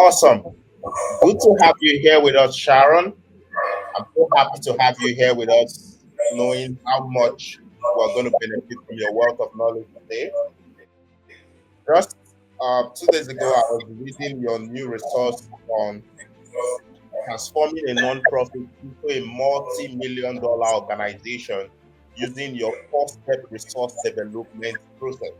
Awesome. Good to have you here with us, Sharon. I'm so happy to have you here with us, knowing how much we're going to benefit from your wealth of knowledge today. Just 2 days ago, I was reading your new resource on transforming a nonprofit into a multi-million dollar organization using your four-step resource development process.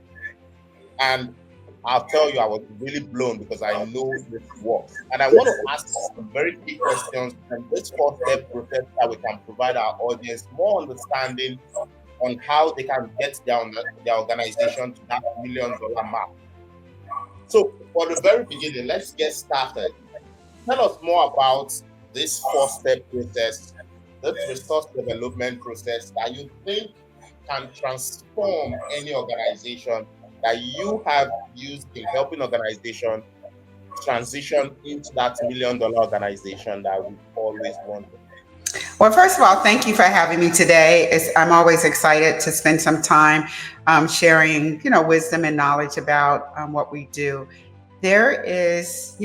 And I'll tell you, I was really blown because I know this works. And I want to ask some very key questions on this four-step process that we can provide our audience more understanding on how they can get their organization to that $1 million mark. So, for the very beginning, let's get started. Tell us more about this four-step process, this resource development process that you think can transform any organization that you have used in helping organization transition into that $1 million organization that we've always wanted. Well, first of all, thank you for having me today. I'm always excited to spend some time sharing, wisdom and knowledge about what we do. There is,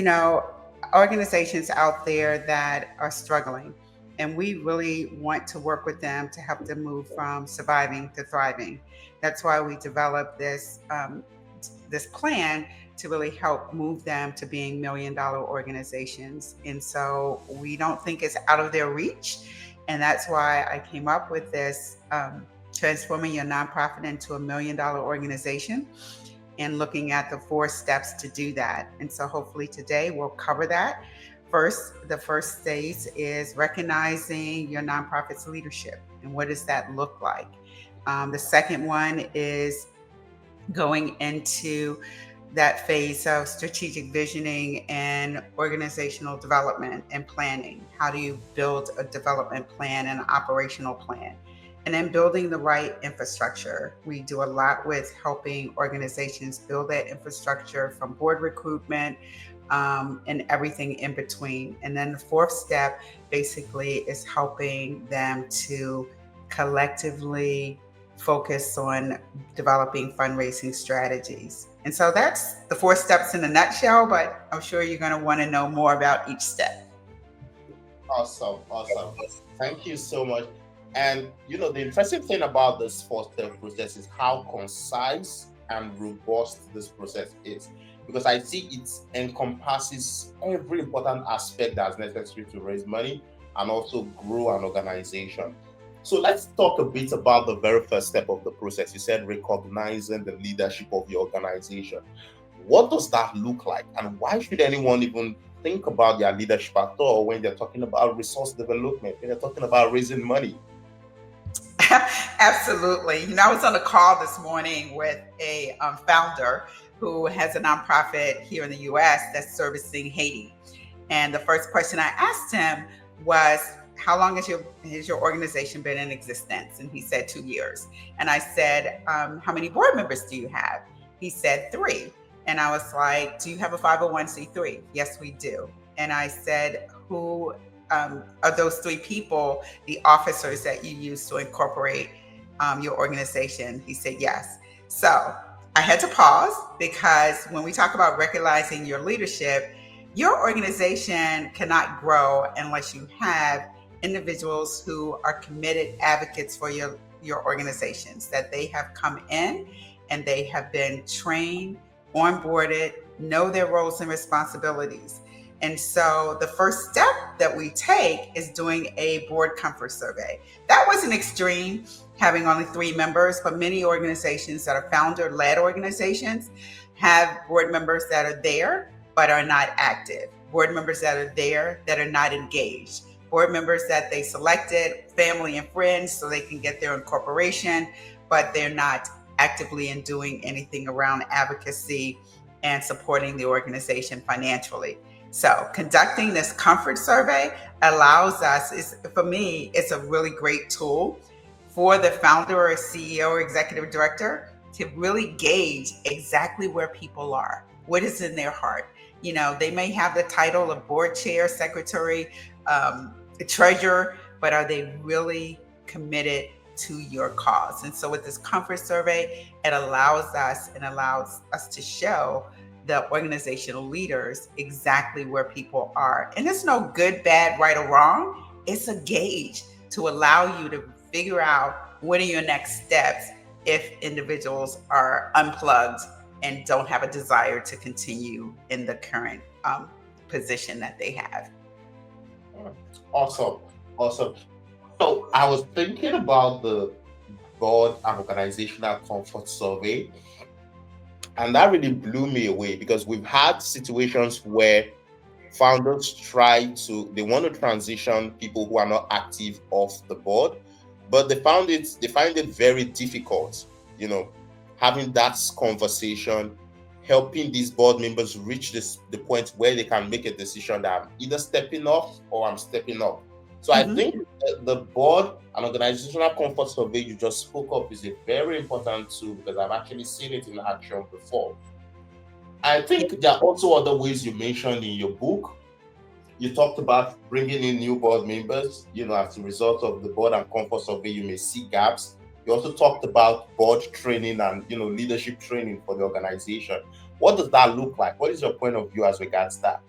organizations out there that are struggling, and we really want to work with them to help them move from surviving to thriving. That's why we developed this plan to really help move them to being $1 million organizations. And so we don't think it's out of their reach. And that's why I came up with this transforming your nonprofit into a $1 million organization and looking at the four steps to do that. And so hopefully today we'll cover that. The first stage is recognizing your nonprofit's leadership and what does that look like. The second one is going into that phase of strategic visioning and organizational development and planning. How do you build a development plan and an operational plan? And then building the right infrastructure. We do a lot with helping organizations build that infrastructure from board recruitment and everything in between. And then the fourth step basically is helping them to collectively focus on developing fundraising strategies. And so that's the four steps in a nutshell, but I'm sure you're going to want to know more about each step. Awesome, awesome. Thank you so much. And the interesting thing about this four-step process is how concise and robust this process is. Because I see it encompasses every important aspect that's necessary to raise money and also grow an organization. So let's talk a bit about the very first step of the process. You said recognizing the leadership of your organization. What does that look like? And why should anyone even think about their leadership at all when they're talking about resource development, when they're talking about raising money? Absolutely. I was on a call this morning with a founder who has a nonprofit here in the US that's servicing Haiti. And the first question I asked him was, how long has your organization been in existence? And he said 2 years. And I said, how many board members do you have? He said 3. And I was like, do you have a 501c3? Yes, we do. And I said, who are those 3 people, the officers that you use to incorporate your organization? He said, yes. So I had to pause because when we talk about recognizing your leadership, your organization cannot grow unless you have individuals who are committed advocates for your organizations, that they have come in and they have been trained, onboarded, know their roles and responsibilities. And so the first step that we take is doing a board comfort survey. That wasn't extreme, having only 3 members, but many organizations that are founder-led organizations have board members that are there but are not active, board members that are there that are not engaged, board members that they selected, family and friends, so they can get their incorporation, but they're not actively in doing anything around advocacy and supporting the organization financially. So conducting this comfort survey allows us, for me, it's a really great tool for the founder or CEO or executive director to really gauge exactly where people are, what is in their heart. They may have the title of board chair, secretary, treasurer, but are they really committed to your cause? And so with this comfort survey, it allows us to show, the organizational leaders exactly where people are. And it's no good, bad, right, or wrong. It's a gauge to allow you to figure out what are your next steps if individuals are unplugged and don't have a desire to continue in the current position that they have. Awesome. Awesome. So I was thinking about the board and organizational comfort survey, and that really blew me away because we've had situations where founders they want to transition people who are not active off the board, but they find it very difficult, you know, having that conversation, helping these board members reach the point where they can make a decision that I'm either stepping off or I'm stepping up. So I Mm-hmm. think the board and organizational comfort survey you just spoke of is a very important tool because I've actually seen it in action before. I think there are also other ways you mentioned in your book. You talked about bringing in new board members, as a result of the board and comfort survey, you may see gaps. You also talked about board training and, leadership training for the organization. What does that look like? What is your point of view as regards that?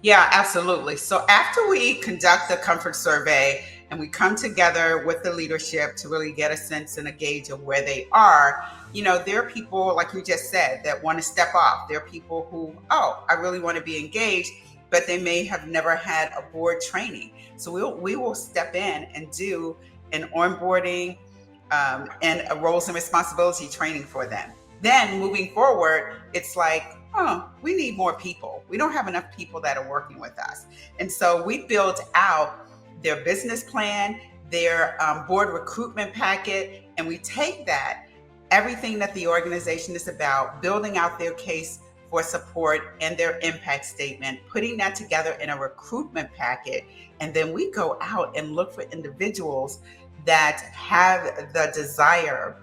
Yeah, absolutely. So after we conduct the comfort survey and we come together with the leadership to really get a sense and a gauge of where they are, there are people, like you just said, that want to step off. There are people who, oh, I really want to be engaged, but they may have never had a board training. So we will step in and do an onboarding and a roles and responsibility training for them. Then moving forward, it's like, oh, we need more people. We don't have enough people that are working with us. And so we built out their business plan, their board recruitment packet, and we take that, everything that the organization is about, building out their case for support and their impact statement, putting that together in a recruitment packet. And then we go out and look for individuals that have the desire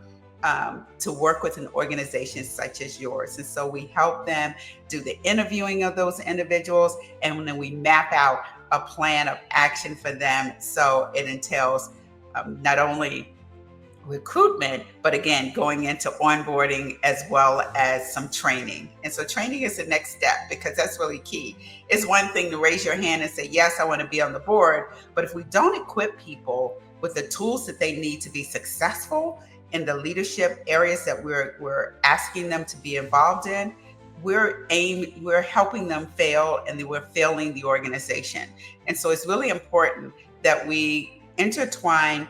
to work with an organization such as yours. And so we help them do the interviewing of those individuals, and then we map out a plan of action for them. So it entails not only recruitment, but again, going into onboarding as well as some training. And so training is the next step because that's really key. It's one thing to raise your hand and say, yes, I want to be on the board. But if we don't equip people with the tools that they need to be successful in the leadership areas that we're asking them to be involved in, we're helping them fail, and we're failing the organization. And so it's really important that we intertwine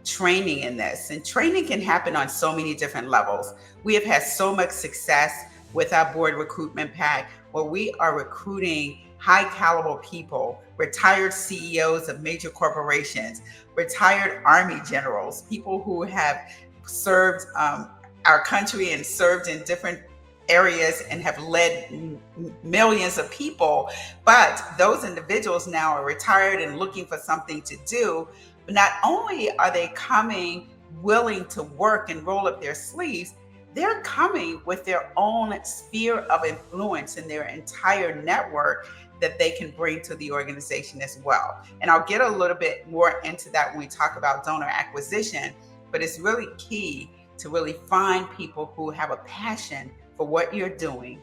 training in this. And training can happen on so many different levels. We have had so much success with our board recruitment pack where we are recruiting high caliber people, retired CEOs of major corporations, retired Army generals, people who have served our country and served in different areas and have led millions of people. But those individuals now are retired and looking for something to do. But not only are they coming willing to work and roll up their sleeves, they're coming with their own sphere of influence in their entire network that they can bring to the organization as well. And I'll get a little bit more into that when we talk about donor acquisition, but it's really key to really find people who have a passion for what you're doing.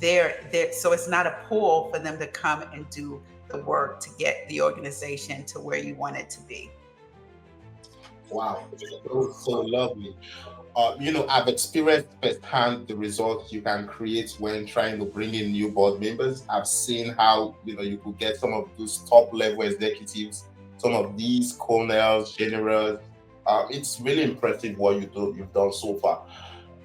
So it's not a pull for them to come and do the work to get the organization to where you want it to be. Wow, so lovely. I've experienced firsthand the results you can create when trying to bring in new board members. I've seen how, you could get some of those top level executives, some of these colonels, generals. It's really impressive what you've done so far.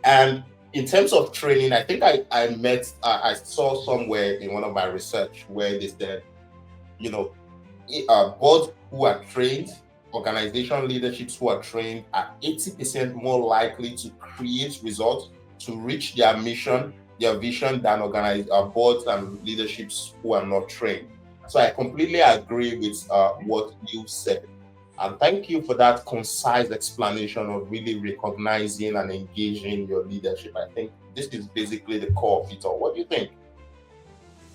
And in terms of training, I think I saw somewhere in one of my research where they said, you know, boards who are trained, organization leaderships who are trained are 80% more likely to create results, to reach their mission, their vision than boards and leaderships who are not trained. So I completely agree with what you said. And thank you for that concise explanation of really recognizing and engaging your leadership. I think this is basically the core of it all. What do you think?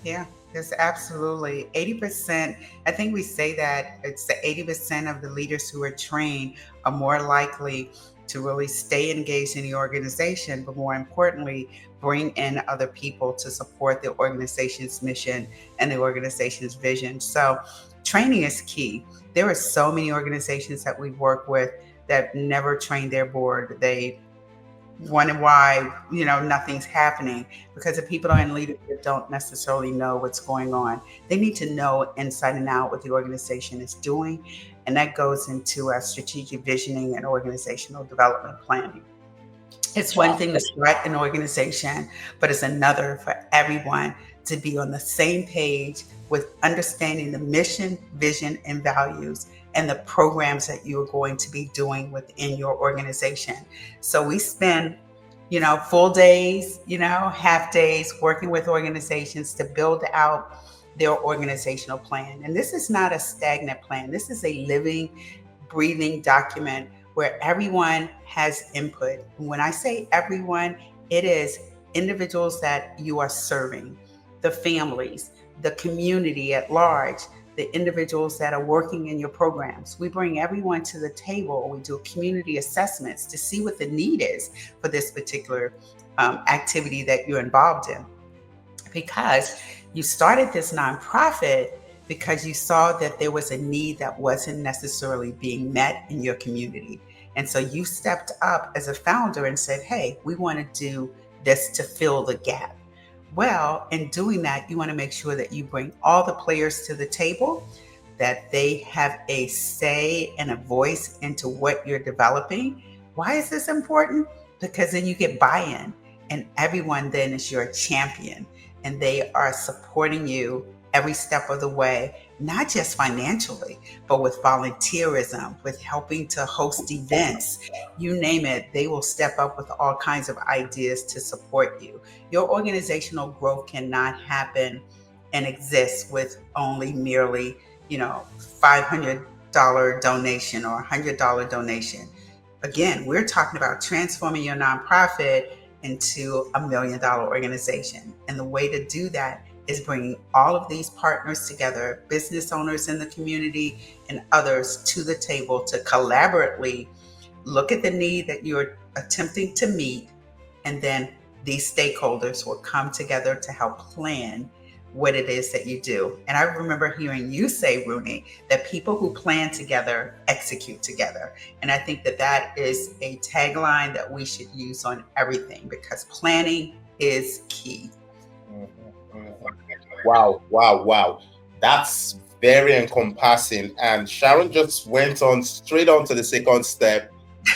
Yeah, there's absolutely 80%. I think we say that it's the 80% of the leaders who are trained are more likely to really stay engaged in the organization, but more importantly, bring in other people to support the organization's mission and the organization's vision. So, training is key. There are so many organizations that we work with that never train their board. They wonder why nothing's happening, because the people that are in leadership don't necessarily know what's going on. They need to know inside and out what the organization is doing, and that goes into our strategic visioning and organizational development planning. It's one Wow. thing to start an organization, but it's another for everyone to be on the same page with understanding the mission, vision, and values and the programs that you are going to be doing within your organization. So we spend, full days, half days working with organizations to build out their organizational plan. And this is not a stagnant plan. This is a living, breathing document where everyone has input. When I say everyone, it is individuals that you are serving, the families, the community at large, the individuals that are working in your programs. We bring everyone to the table. We do community assessments to see what the need is for this particular activity that you're involved in, because you started this nonprofit because you saw that there was a need that wasn't necessarily being met in your community. And so you stepped up as a founder and said, hey, we want to do this to fill the gap. Well, in doing that, you want to make sure that you bring all the players to the table, that they have a say and a voice into what you're developing. Why is this important? Because then you get buy in, and everyone then is your champion, and they are supporting you every step of the way, not just financially, but with volunteerism, with helping to host events. You name it, they will step up with all kinds of ideas to support you. Your organizational growth cannot happen and exist with only merely, $500 donation or $100 donation. Again, we're talking about transforming your nonprofit into $1 million organization. And the way to do that is bringing all of these partners together, business owners in the community and others, to the table to collaboratively look at the need that you're attempting to meet. And then these stakeholders will come together to help plan what it is that you do. And I remember hearing you say, Rooney, that people who plan together execute together. And I think that that is a tagline that we should use on everything, because planning is key. Mhm, mhm. Wow, wow, wow. That's very encompassing. And Sharon just went on straight on to the second step,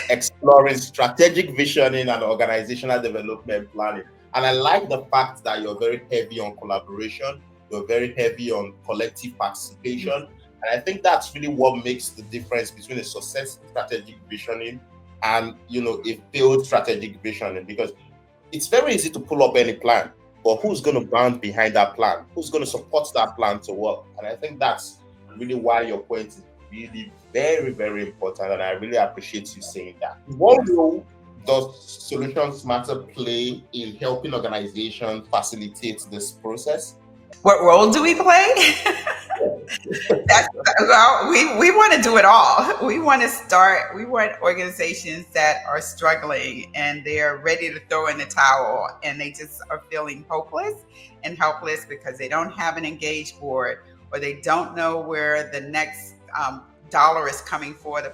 exploring strategic visioning and organizational development planning. And I like the fact that you're very heavy on collaboration, you're very heavy on collective participation. And I think that's really what makes the difference between a successful strategic visioning and a failed strategic visioning, because it's very easy to pull up any plan, but who's going to bound behind that plan? Who's going to support that plan to work? And I think that's really why your point is really very, very important. And I really appreciate you saying that. What role does Solutions Matter play in helping organizations facilitate this process? What role do we play? That's, well, we want to do it all. We want organizations that are struggling and they're ready to throw in the towel, and they just are feeling hopeless and helpless because they don't have an engaged board, or they don't know where the next dollar is coming for to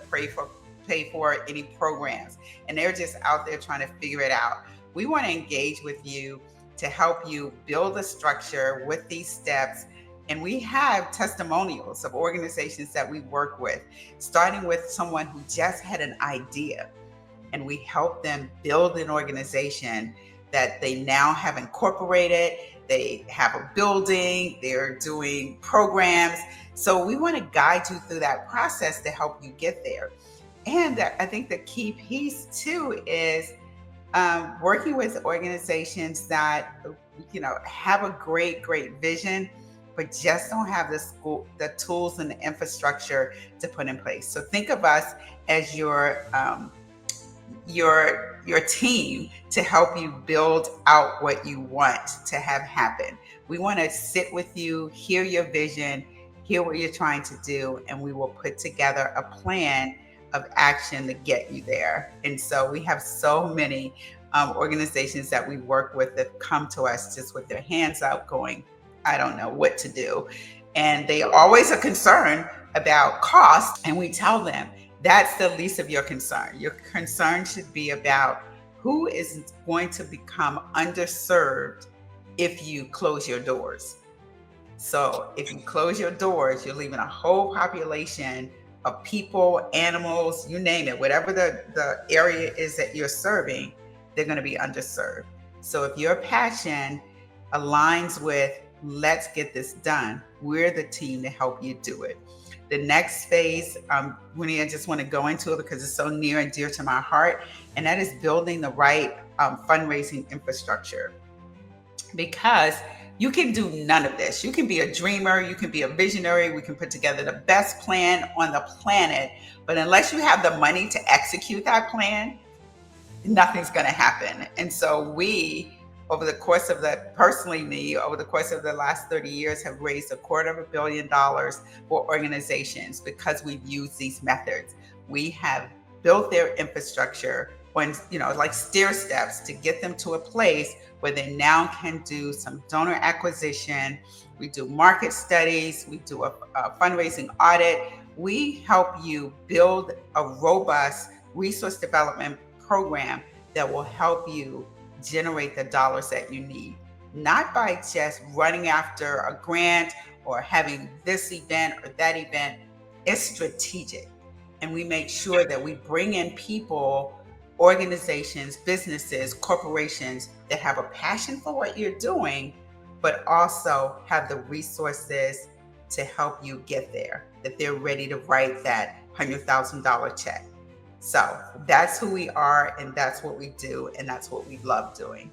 pay for any programs. And they're just out there trying to figure it out. We want to engage with you to help you build a structure with these steps. And we have testimonials of organizations that we work with, starting with someone who just had an idea, and we help them build an organization that they now have incorporated. They have a building, they're doing programs. So we want to guide you through that process to help you get there. And I think the key piece too is working with organizations that have a great vision, but just don't have the tools and the infrastructure to put in place. So think of us as your team to help you build out what you want to have happen. We want to sit with you, hear your vision, hear what you're trying to do, and we will put together a plan of action to get you there. And so we have so many organizations that we work with that come to us just with their hands out going, I don't know what to do. And they always are concerned about cost. And we tell them that's the least of your concern. Your concern should be about who is going to become underserved if you close your doors. So if you close your doors, you're leaving a whole population of people, animals, you name it, whatever the area is that you're serving, they're going to be underserved. So if your passion aligns with let's get this done, we're the team to help you do it. The next phase, Rooney, I just want to go into it because it's so near and dear to my heart, and that is building the right fundraising infrastructure. Because you can do none of this. You can be a dreamer, you can be a visionary, we can put together the best plan on the planet, but unless you have the money to execute that plan, nothing's going to happen. And so we, over the course of personally me, over the course of the last 30 years, have raised $250 million for organizations because we've used these methods. We have built their infrastructure on, like stair steps to get them to a place where they now can do some donor acquisition. We do market studies. We do a fundraising audit. We help you build a robust resource development program that will help you generate the dollars that you need, not by just running after a grant or having this event or that event. It's strategic. And we make sure that we bring in people, organizations, businesses, corporations that have a passion for what you're doing, but also have the resources to help you get there, that they're ready to write that $100,000 check. So that's who we are, and that's what we do, and that's what we love doing.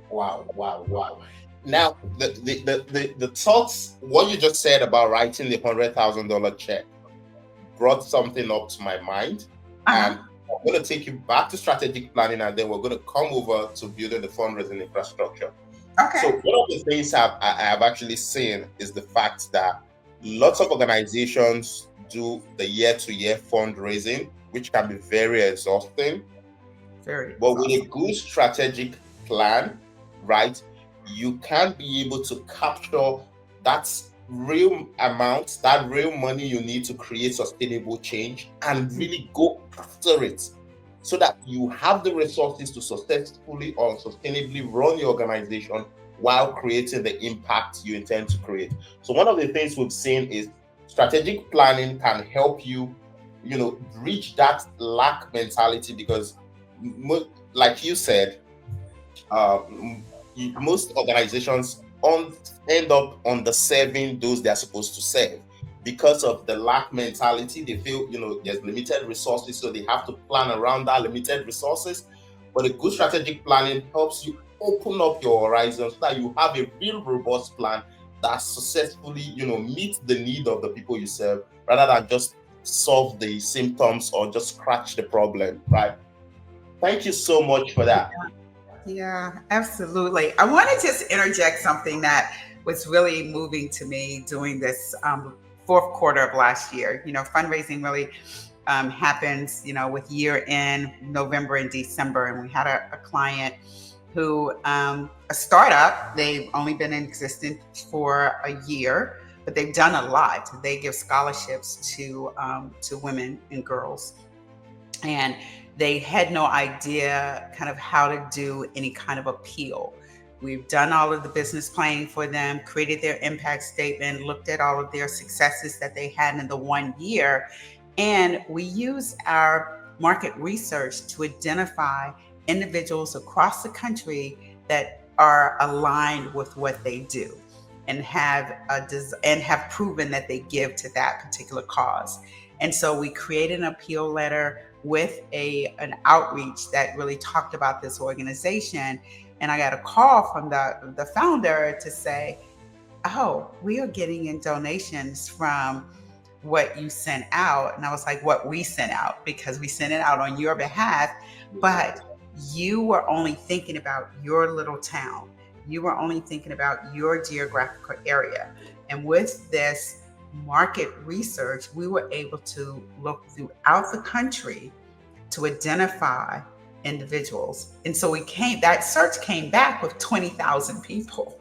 Wow, wow, wow. Now, the thoughts, what you just said about writing the $100,000 check brought something up to my mind. And I'm going to take you back to strategic planning, and then we're going to come over to building the fundraising infrastructure. Okay. So one of the things I've actually seen is the fact that lots of organizations do the year-to-year fundraising, which can be very exhausting. But with a good strategic plan, right, you can be able to capture that real amount, that real money you need to create sustainable change and really go after it so that you have the resources to successfully or sustainably run your organization while creating the impact you intend to create. So one of the things we've seen is strategic planning can help you, reach that lack mentality, because like you said, most organizations end up underserving those they're supposed to serve because of the lack mentality. They feel, there's limited resources, so they have to plan around that limited resources. But a good strategic planning helps you open up your horizons so that you have a real robust plan that successfully, meets the need of the people you serve, rather than just solve the symptoms or just scratch the problem, right? Thank you so much for that. Yeah, absolutely. I want to just interject something that was really moving to me during this fourth quarter of last year. Fundraising really happens, with year end, November and December. And we had a client who, a startup, they've only been in existence for a year, but they've done a lot. They give scholarships to women and girls. And they had no idea kind of how to do any kind of appeal. We've done all of the business planning for them, created their impact statement, looked at all of their successes that they had in the 1 year. And we use our market research to identify individuals across the country that are aligned with what they do and have proven that they give to that particular cause. And so we created an appeal letter with an outreach that really talked about this organization. And I got a call from the founder to say, oh, we are getting in donations from what you sent out. And I was like, what we sent out, because we sent it out on your behalf, but you were only thinking about your little town. You were only thinking about your geographical area. And with this market research, we were able to look throughout the country to identify individuals. And so that search came back with 20,000 people.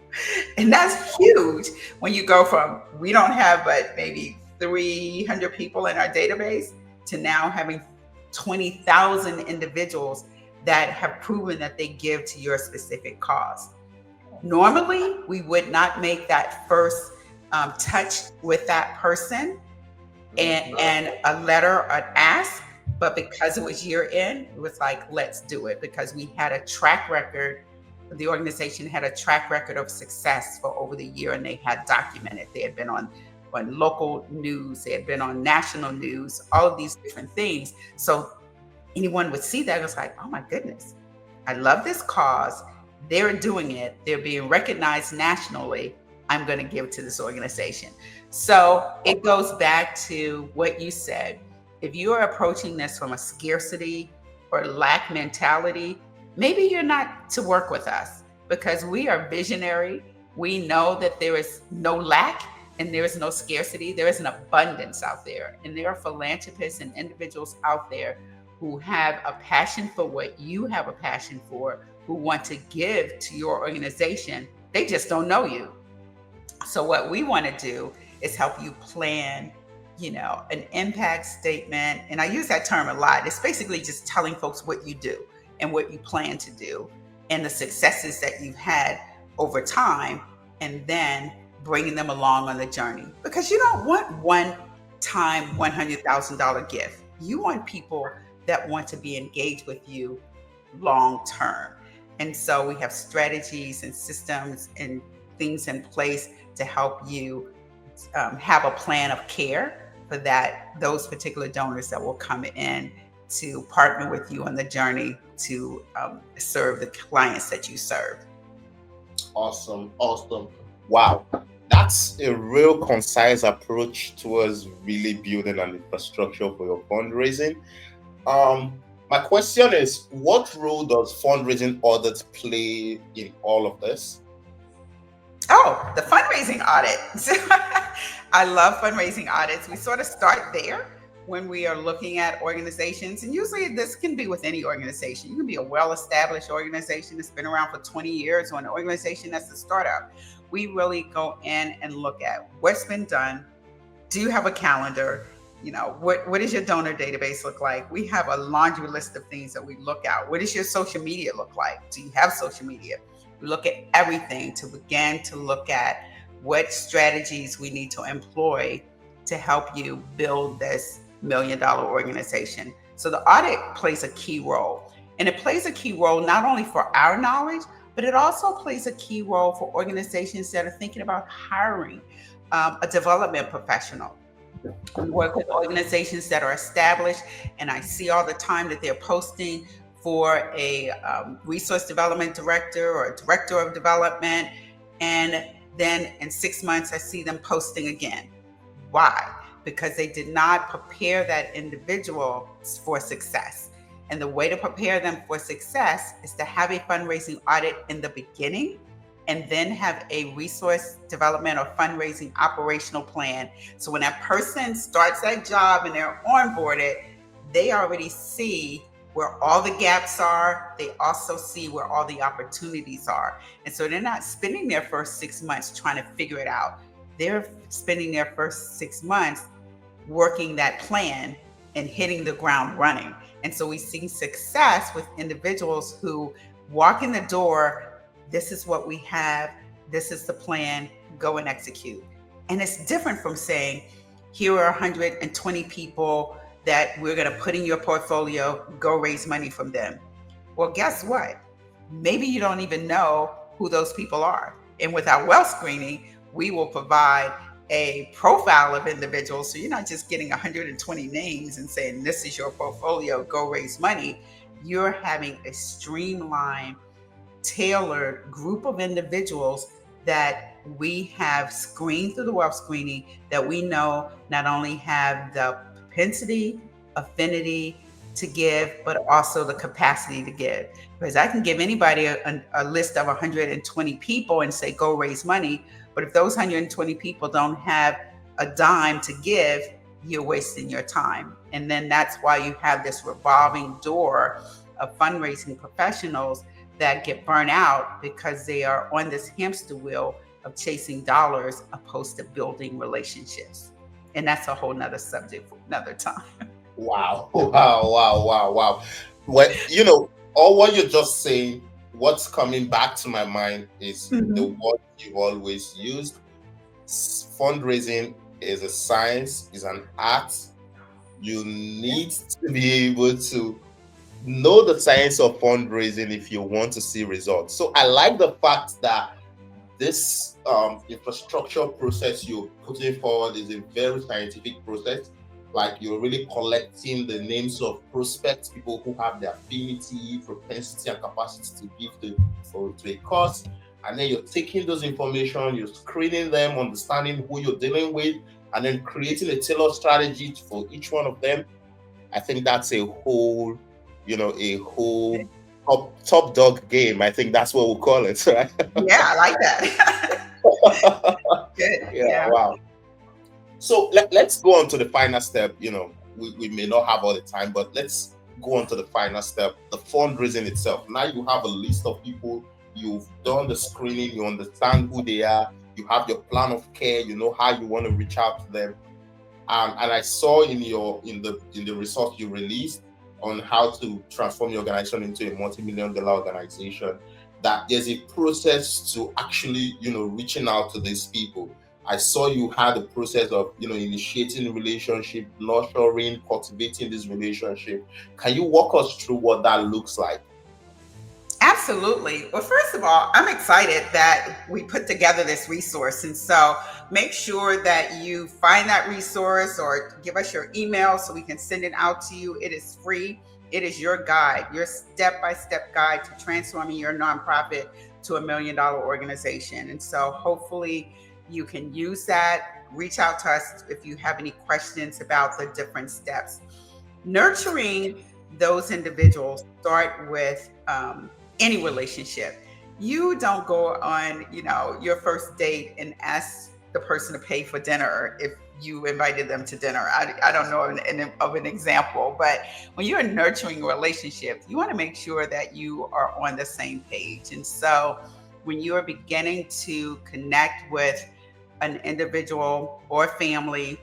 And that's huge when you go from, we don't have but maybe 300 people in our database to now having 20,000 individuals that have proven that they give to your specific cause. Normally, we would not make that first touch with that person and a letter, an ask, but because it was year end, it was like, let's do it, because we had a track record. The organization had a track record of success for over the year, and they had documented. They had been on local news, they had been on national news, all of these different things. So anyone would see that, it was like, oh my goodness, I love this cause. They're doing it. They're being recognized nationally. I'm going to give to this organization. So it goes back to what you said. If you are approaching this from a scarcity or lack mentality, maybe you're not to work with us, because we are visionary. We know that there is no lack and there is no scarcity. There is an abundance out there. And there are philanthropists and individuals out there who have a passion for what you have a passion for, who want to give to your organization. They just don't know you. So what we want to do is help you plan, an impact statement. And I use that term a lot. It's basically just telling folks what you do and what you plan to do and the successes that you've had over time, and then bringing them along on the journey. Because you don't want one-time $100,000 gift. You want people that want to be engaged with you long term. And so we have strategies and systems and things in place to help you have a plan of care for those particular donors that will come in to partner with you on the journey to serve the clients that you serve. Awesome. Wow. That's a real concise approach towards really building an infrastructure for your fundraising. My question is, what role does fundraising audit play in all of this? Oh, the fundraising audit. I love fundraising audits. We sort of start there when we are looking at organizations. And usually this can be with any organization. You can be a well-established organization that's been around for 20 years, or an organization that's a startup. We really go in and look at what's been done. Do you have a calendar? What does your donor database look like? We have a laundry list of things that we look at. What does your social media look like? Do you have social media? We look at everything to begin to look at what strategies we need to employ to help you build this $1 million organization. So the audit plays a key role. And it plays a key role not only for our knowledge, but it also plays a key role for organizations that are thinking about hiring a development professional. We work with organizations that are established, and I see all the time that they're posting for a resource development director or a director of development. And then in 6 months, I see them posting again. Why? Because they did not prepare that individual for success. And the way to prepare them for success is to have a fundraising audit in the beginning, and then have a resource development or fundraising operational plan. So when that person starts that job and they're onboarded, they already see where all the gaps are. They also see where all the opportunities are. And so they're not spending their first 6 months trying to figure it out. They're spending their first 6 months working that plan and hitting the ground running. And so we see success with individuals who walk in the door. This is what we have. This is the plan. Go and execute. And it's different from saying, here are 120 people that we're going to put in your portfolio, go raise money from them. Well, guess what? Maybe you don't even know who those people are. And with our wealth screening, we will provide a profile of individuals. So you're not just getting 120 names and saying, this is your portfolio, go raise money. You're having a streamlined, tailored group of individuals that we have screened through the wealth screening, that we know not only have the propensity, affinity to give, but also the capacity to give. Because I can give anybody a list of 120 people and say, go raise money. But if those 120 people don't have a dime to give, you're wasting your time. And then that's why you have this revolving door of fundraising professionals that get burnt out because they are on this hamster wheel of chasing dollars opposed to building relationships. And that's a whole nother subject for another time. Wow, wow, wow, wow, wow. Well, all what you're just saying, what's coming back to my mind is the Mhm. word you've always used. Fundraising is a science, is an art. You need to be able to know the science of fundraising if you want to see results. So I like the fact that this infrastructure process you're putting forward is a very scientific process. Like you're really collecting the names of prospects, people who have the affinity, propensity, and capacity to give to a cause. And then you're taking those information, you're screening them, understanding who you're dealing with, and then creating a tailored strategy for each one of them. I think that's a whole top dog game. I think that's what we'll call it, right? Yeah, I like that. Good. Yeah, Yeah. wow. So let's go on to the final step. We may not have all the time, but let's go on to the final step, the fundraising itself. Now you have a list of people, you've done the screening, you understand who they are, you have your plan of care, you know how you want to reach out to them. And I saw in the resource you released on how to transform your organization into a multi-million-dollar organization, that there's a process to actually reaching out to these people. I saw you had a process of initiating relationship, nurturing, cultivating this relationship. Can you walk us through what that looks like? Absolutely. Well, first of all, I'm excited that we put together this resource. And so make sure that you find that resource or give us your email so we can send it out to you. It is free. It is your guide, your step by step guide to transforming your nonprofit to $1 million organization. And so hopefully you can use that. Reach out to us if you have any questions about the different steps. Nurturing those individuals start with any relationship. You don't go on, your first date and ask the person to pay for dinner if you invited them to dinner. I don't know of an example, but when you're nurturing a relationship, you want to make sure that you are on the same page. And so when you are beginning to connect with an individual or family,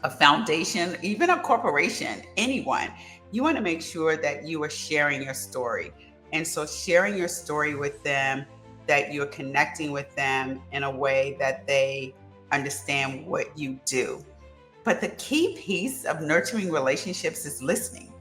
a foundation, even a corporation, anyone, you want to make sure that you are sharing your story. And so, sharing your story with them, that you're connecting with them in a way that they understand what you do. But the key piece of nurturing relationships is listening.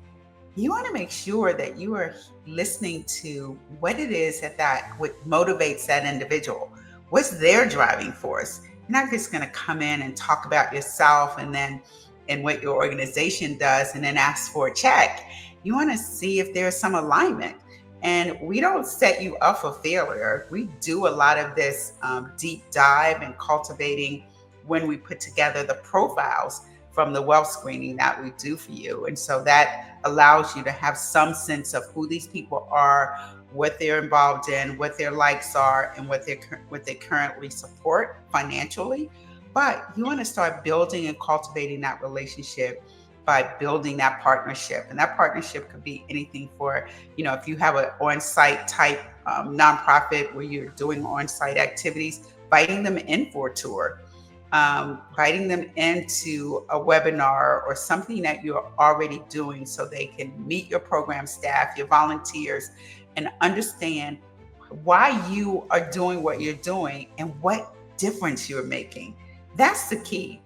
You want to make sure that you are listening to what it is that what motivates that individual. What's their driving force? You're not just going to come in and talk about yourself and what your organization does and then ask for a check. You want to see if there's some alignment. And we don't set you up for failure. We do a lot of this deep dive and cultivating when we put together the profiles from the wealth screening that we do for you. And so that allows you to have some sense of who these people are, what they're involved in, what their likes are, and what they currently support financially. But you want to start building and cultivating that relationship by building that partnership. And that partnership could be anything for, if you have an on-site type nonprofit where you're doing on-site activities, inviting them in for a tour, inviting them into a webinar or something that you're already doing so they can meet your program staff, your volunteers, and understand why you are doing what you're doing and what difference you're making. That's the key.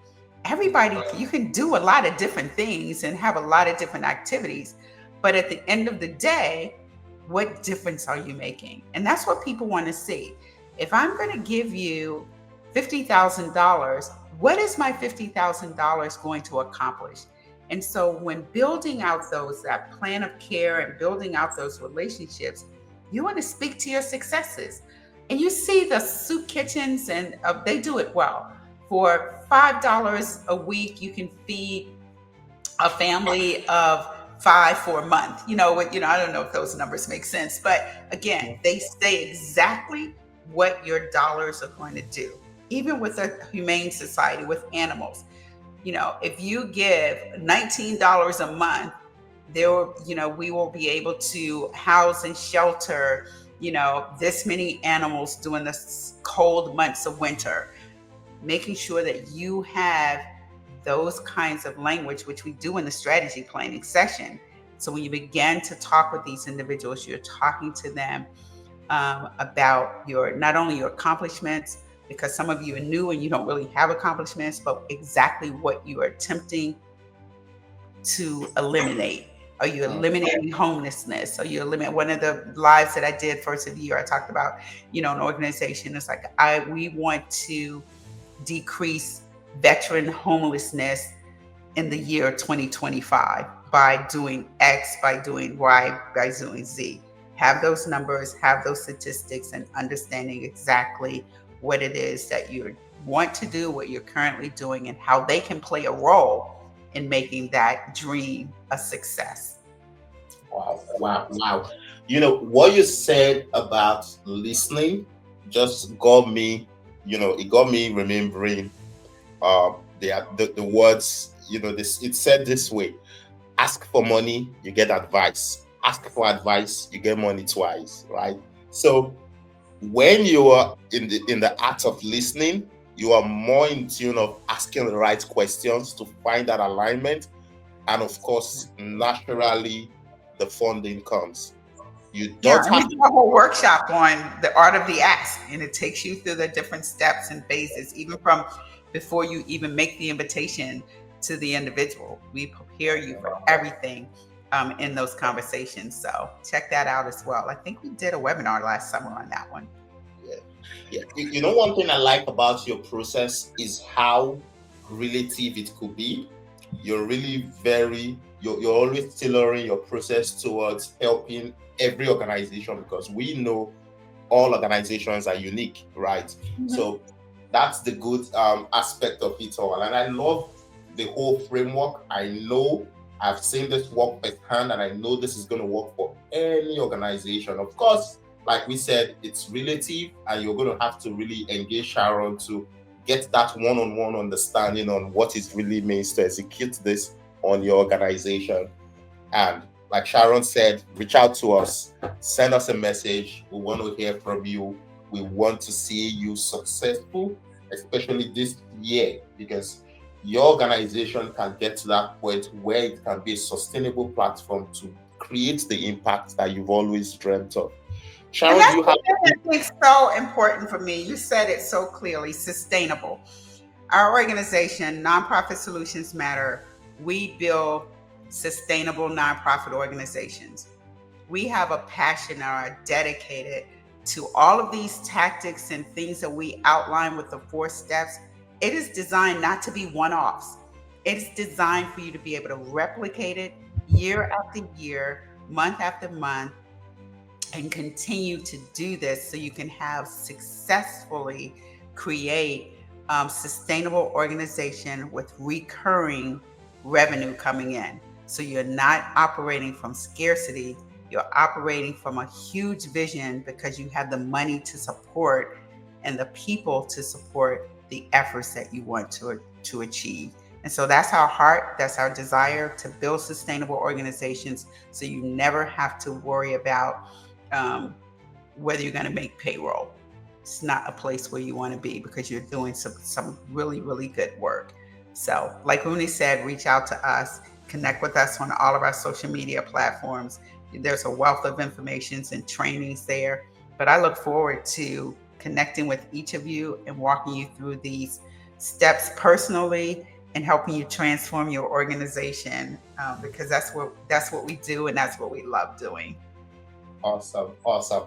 Everybody, you can do a lot of different things and have a lot of different activities, but at the end of the day, what difference are you making? And that's what people want to see. If I'm going to give you $50,000, what is my $50,000 going to accomplish? And so when building out that plan of care and building out those relationships, you want to speak to your successes. And you see the soup kitchens, and they do it well. For $5 a week, you can feed a family of 5 for a month. I don't know if those numbers make sense, but again, they say exactly what your dollars are going to do. even with a humane society with animals. If you give $19 a month, we will be able to house and shelter, this many animals during the cold months of winter. Making sure that you have those kinds of language, which we do in the strategy planning session. So when you begin to talk with these individuals, you're talking to them about not only your accomplishments, because some of you are new and you don't really have accomplishments, but exactly what you are attempting to eliminate. Are you eliminating homelessness? Are you eliminating? One of the lives that I did first of the year, I talked about, an organization. It's like we want to decrease veteran homelessness in the year 2025 by doing X, by doing Y, by doing Z. Have those numbers, have those statistics, and understanding exactly what it is that you want to do, what you're currently doing, and how they can play a role in making that dream a success. Wow, wow, wow. What you said about listening just got me, it got me remembering the words, it said this way: ask for money, you get advice. Ask for advice, you get money twice, right? So when you are in the act of listening, you are more in tune of asking the right questions to find that alignment. And of course, naturally, the funding comes. You Yeah, don't and we have do to. a whole workshop on the art of the ask, and it takes you through the different steps and phases, even from before you even make the invitation to the individual. We prepare you for everything in those conversations. So check that out as well. I think we did a webinar last summer on that one. Yeah, yeah. One thing I like about your process is how relative it could be. You're always tailoring your process towards helping every organization, because we know all organizations are unique, right? Mm-hmm. So that's the good aspect of it all. And I love the whole framework. I know I've seen this work firsthand, and I know this is going to work for any organization. Of course, like we said, it's relative, and you're going to have to really engage Sharon to get that one-on-one understanding on what it really means to execute this on your organization. And like Sharon said, reach out to us, send us a message. We want to hear from you. We want to see you successful, especially this year, because your organization can get to that point where it can be a sustainable platform to create the impact that you've always dreamt of. And Sharon, do that's you the have? thing that I think so important for me. You said it so clearly, sustainable. Our organization, Nonprofit Solutions Matter, we build sustainable nonprofit organizations. We have a passion and are dedicated to all of these tactics and things that we outline with the 4 steps. It is designed not to be one offs. It is designed for you to be able to replicate it year after year, month after month, and continue to do this so you can have successfully create sustainable organization with recurring revenue coming in. So you're not operating from scarcity, you're operating from a huge vision because you have the money to support and the people to support the efforts that you want to achieve. And so that's our heart, that's our desire to build sustainable organizations so you never have to worry about um, whether you're going to make payroll. It's not a place where you want to be because you're doing some really, really good work. So, like Rooney said, reach out to us, connect with us on all of our social media platforms. There's a wealth of information and trainings there. But I look forward to connecting with each of you and walking you through these steps personally and helping you transform your organization because that's what we do and that's what we love doing. Awesome, awesome.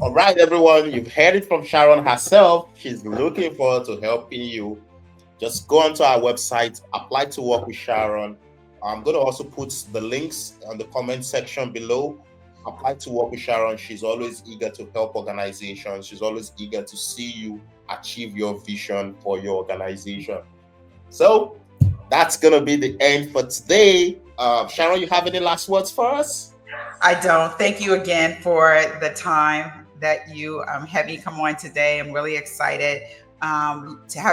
All right, everyone, you've heard it from Sharon herself. She's looking forward to helping you. Just go onto our website, apply to work with Sharon. I'm going to also put the links on the comment section below. Apply to work with Sharon. She's always eager to help organizations. She's always eager to see you achieve your vision for your organization. So that's going to be the end for today. Sharon, you have any last words for us? I don't. Thank you again for the time that you had me come on today. I'm really excited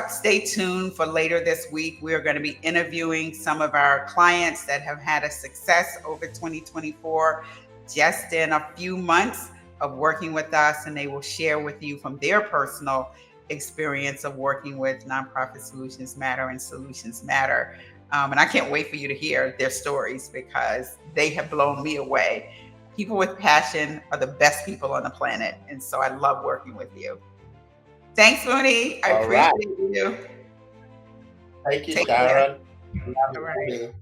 Stay tuned for later this week. We are going to be interviewing some of our clients that have had a success over 2024, just in a few months of working with us, and they will share with you from their personal experience of working with Nonprofit Solutions Matter and Solutions Matter. And I can't wait for you to hear their stories because they have blown me away. People with passion are the best people on the planet. And so I love working with you. Thanks, Rooney. I All right. appreciate you. Thank you, Take care. Sharon. Love All you right. too.